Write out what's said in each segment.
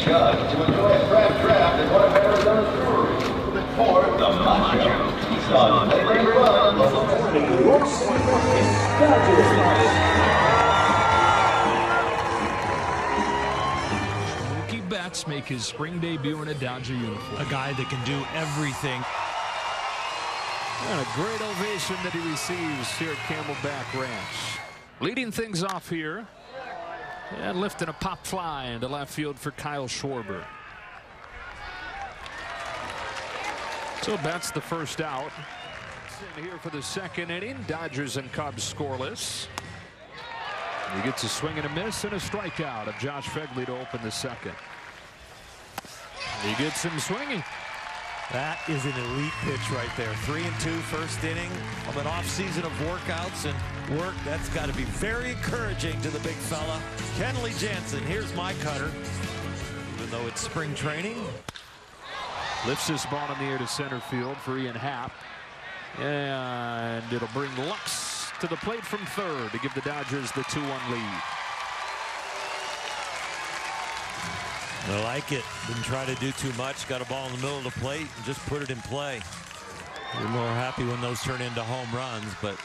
To enjoy a draft at one of Arizona's breweries. For the Macho. He's on every run. Mookie Betts make his spring debut in a Dodger uniform. A guy that can do everything. And a great ovation that he receives here at Camelback Ranch. Leading things off here. And lifting a pop fly into left field for Kyle Schwarber. So Betts the first out. In here for the second inning. Dodgers and Cubs scoreless. He gets a swing and a miss and a strikeout of Josh Phegley to open the second. He gets him swinging. That is an elite pitch right there. 3-2 first inning of an offseason of workouts and work. That's got to be very encouraging to the big fella. Kenley Jansen, here's my cutter. Even though it's spring training. Lifts this ball in the air to center field for Ian Happ. And it'll bring Lux to the plate from third to give the Dodgers the 2-1 lead. I like it. Didn't try to do too much. Got a ball in the middle of the plate and just put it in play. You're more happy when those turn into home runs, but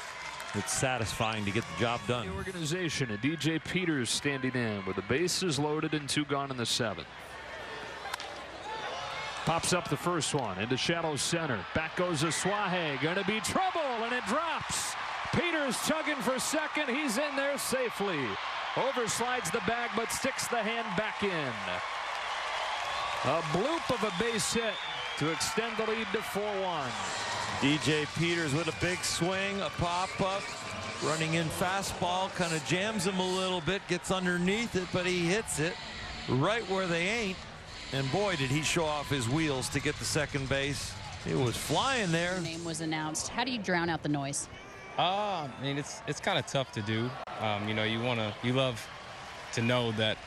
it's satisfying to get the job done. The organization and DJ Peters standing in with the bases loaded and 2 gone in the 7th. Pops up the first one into shallow center. Back goes Asuaje. Going to be trouble, and it drops. Peters tugging for second. He's in there safely. Overslides the bag, but sticks the hand back in. A bloop of a base hit to extend the lead to 4-1. DJ Peters with a big swing, a pop-up, running in fastball, kind of jams him a little bit, gets underneath it, but he hits it right where they ain't. And boy, did he show off his wheels to get to second base. It was flying there. Your name was announced. How do you drown out the noise? I mean, it's kind of tough to do. You know, you love to know that,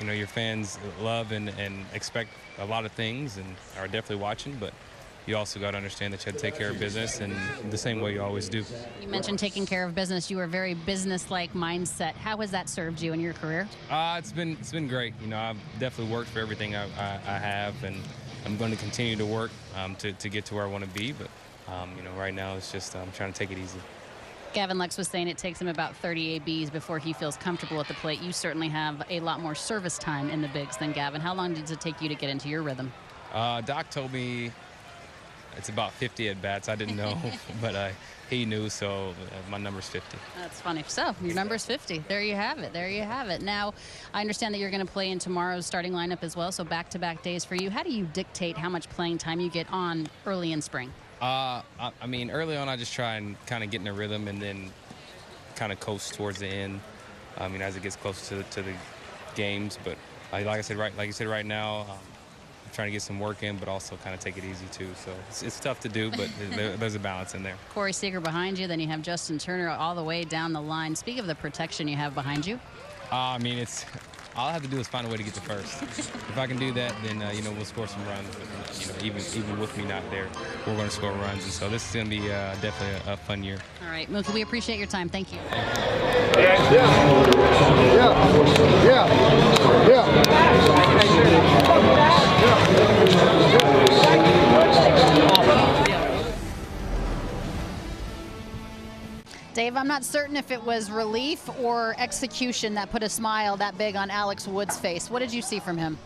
you know, your fans love and expect a lot of things and are definitely watching, but you also got to understand that you have to take care of business in the same way you always do. You mentioned taking care of business. You were a very business-like mindset. How has that served you in your career? It's been great. You know, I've definitely worked for everything I have, and I'm going to continue to work to get to where I want to be. But you know, right now it's just I'm trying to take it easy. Gavin Lux was saying it takes him about 30 ABs before he feels comfortable at the plate. You certainly have a lot more service time in the bigs than Gavin. How long does it take you to get into your rhythm? Doc told me it's about 50 at bats. I didn't know, but he knew, so my number's 50. That's funny. So your number's 50. There you have it. There you have it. Now, I understand that you're going to play in tomorrow's starting lineup as well, so back-to-back days for you. How do you dictate how much playing time you get on early in spring? I mean, early on, I just try and kind of get in a rhythm and then kind of coast towards the end. I mean, as it gets closer to the games. But like you said right now, I'm trying to get some work in, but also kind of take it easy too. So it's tough to do, but there's a balance in there. Corey Seager behind you, then you have Justin Turner all the way down the line. Speak of the protection you have behind you. I mean, all I have to do is find a way to get to first. If I can do that, then you know, we'll score some runs. But, you know, even with me not there, we're going to score runs. And so this is going to be definitely a fun year. All right, Mookie, we appreciate your time. Thank you. Dave, I'm not certain if it was relief or execution that put a smile that big on Alex Wood's face. What did you see from him?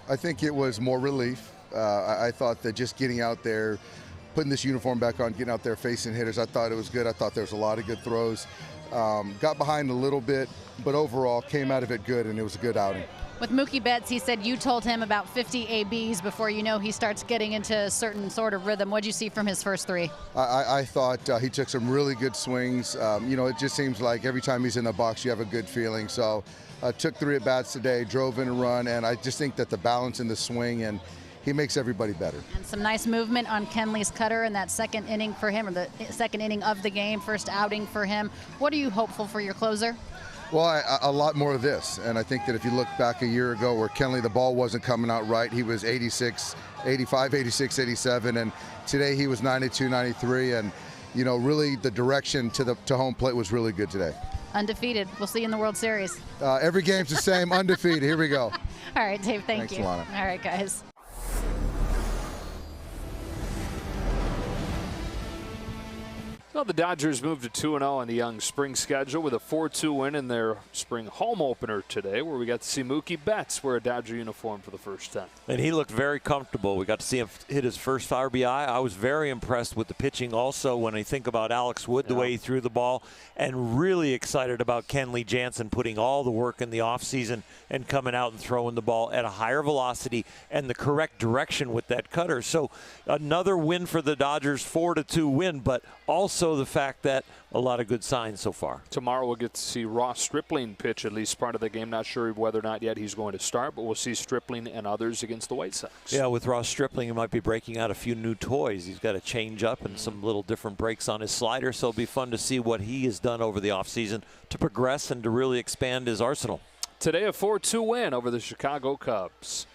I think it was more relief. I thought that just getting out there, putting this uniform back on, getting out there facing hitters, I thought it was good. I thought there was a lot of good throws. Got behind a little bit, but overall came out of it good, and it was a good outing. With Mookie Betts, he said you told him about 50 ABs before you know he starts getting into a certain sort of rhythm. What did you see from his first 3? I thought he took some really good swings. You know, it just seems like every time he's in the box, you have a good feeling. So took 3 at-bats today, drove in a run, and I just think that the balance in the swing, and he makes everybody better. And some nice movement on Kenley's cutter in that second inning for him, or the second inning of the game, first outing for him. What are you hopeful for your closer? Well, a lot more of this, and I think that if you look back a year ago where Kenley, the ball wasn't coming out right, he was 86, 85, 86, 87, and today he was 92, 93, and you know, really the direction to home plate was really good today. Undefeated. We'll see you in the World Series. Every game's the same, undefeated. Here we go. All right, Dave, thank Thanks, you. Alana. All right, guys. Well, the Dodgers moved to 2-0 in the young spring schedule with a 4-2 win in their spring home opener today, where we got to see Mookie Betts wear a Dodger uniform for the first time. And he looked very comfortable. We got to see him hit his first RBI. I was very impressed with the pitching also when I think about Alex Wood, the way he threw the ball, and really excited about Kenley Jansen putting all the work in the offseason and coming out and throwing the ball at a higher velocity and the correct direction with that cutter. So another win for the Dodgers, 4-2 win, but also the fact that a lot of good signs so far. Tomorrow we'll get to see Ross Stripling pitch at least part of the game. Not sure whether or not yet he's going to start, but we'll see Stripling and others against the White Sox. Yeah, with Ross Stripling, he might be breaking out a few new toys. He's got a change up and some little different breaks on his slider, so it'll be fun to see what he has done over the offseason to progress and to really expand his arsenal. Today a 4-2 win over the Chicago Cubs.